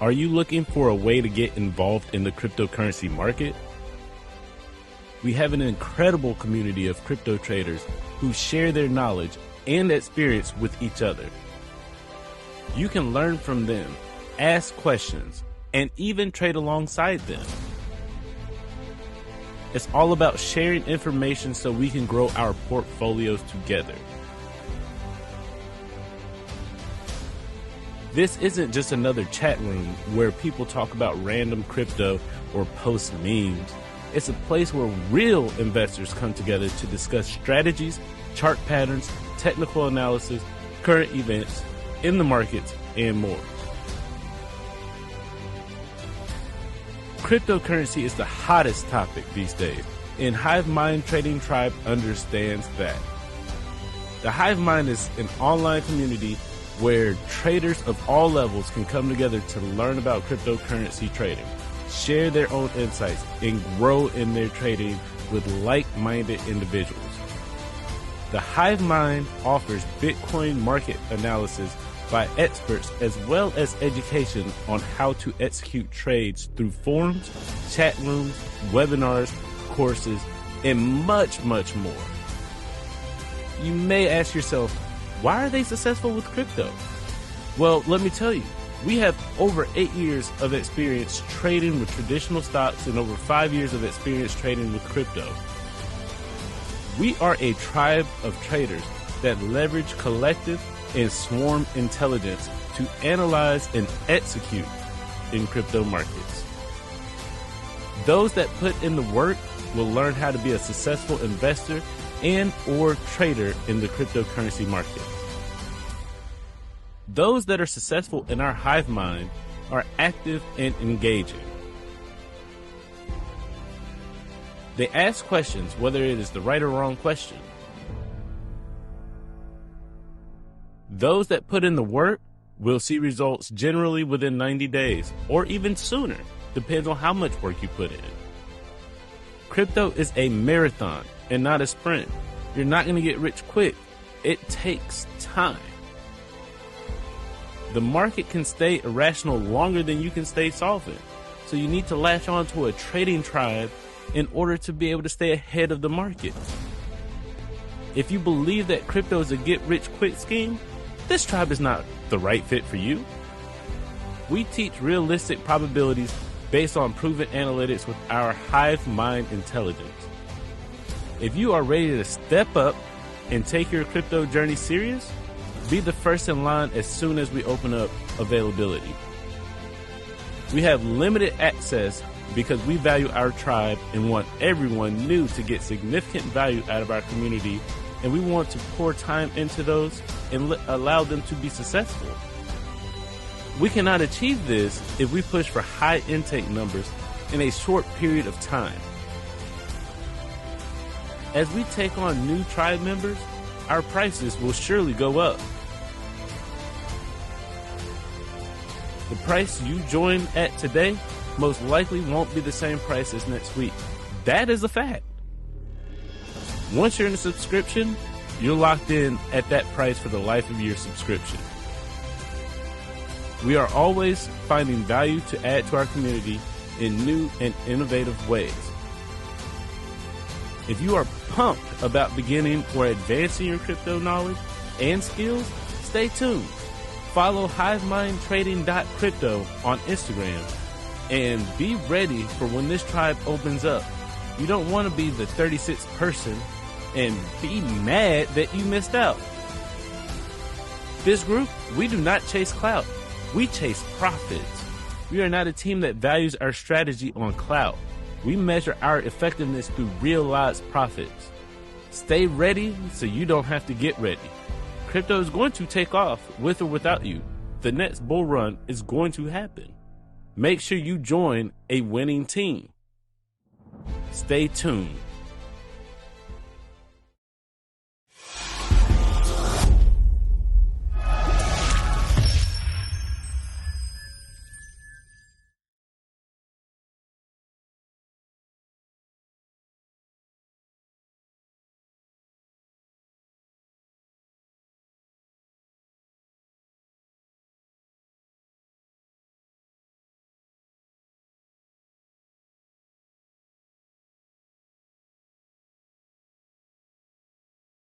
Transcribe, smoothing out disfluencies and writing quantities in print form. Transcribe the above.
Are you looking for a way to get involved in the cryptocurrency market? We have an incredible community of crypto traders who share their knowledge and experience with each other. You can learn from them, ask questions, and even trade alongside them. It's all about sharing information so we can grow our portfolios together. This isn't just another chat room where people talk about random crypto or post memes. It's a place where real investors come together to discuss strategies, chart patterns, technical analysis, current events in the markets, and more. Cryptocurrency is the hottest topic these days, and Hive Mind Trading Tribe understands that. The Hive Mind is an online community where traders of all levels can come together to learn about cryptocurrency trading, share their own insights, and grow in their trading with like-minded individuals. The Hive Mind offers Bitcoin market analysis by experts as well as education on how to execute trades through forums, chat rooms, webinars, courses, and much, much more. You may ask yourself, why are they successful with crypto? Well, let me tell you, we have over 8 years of experience trading with traditional stocks and over 5 years of experience trading with crypto. We are a tribe of traders that leverage collective and swarm intelligence to analyze and execute in crypto markets. Those that put in the work will learn how to be a successful investor and or trader in the cryptocurrency market. Those that are successful in our Hive Mind are active and engaging. They ask questions, whether it is the right or wrong question. Those that put in the work will see results generally within 90 days or even sooner, depends on how much work you put in. Crypto is a marathon and not a sprint. You're not going to get rich quick. It takes time. The market can stay irrational longer than you can stay solvent. So you need to latch on to a trading tribe in order to be able to stay ahead of the market. If you believe that crypto is a get-rich-quick scheme, this tribe is not the right fit for you. We teach realistic probabilities based on proven analytics with our Hive Mind intelligence. If you are ready to step up and take your crypto journey serious, be the first in line as soon as we open up availability. We have limited access because we value our tribe and want everyone new to get significant value out of our community, and we want to pour time into those and allow them to be successful. We cannot achieve this if we push for high intake numbers in a short period of time. As we take on new tribe members, our prices will surely go up. The price you join at today most likely won't be the same price as next week. That is a fact. Once you're in a subscription, you're locked in at that price for the life of your subscription. We are always finding value to add to our community in new and innovative ways. If you are pumped about beginning or advancing your crypto knowledge and skills, stay tuned. Follow HiveMindTrading.crypto on Instagram and be ready for when this tribe opens up. You don't want to be the 36th person and be mad that you missed out. This group, we do not chase clout. We chase profits. We are not a team that values our strategy on clout. We measure our effectiveness through realized profits. Stay ready so you don't have to get ready. Crypto is going to take off with or without you. The next bull run is going to happen. Make sure you join a winning team. Stay tuned.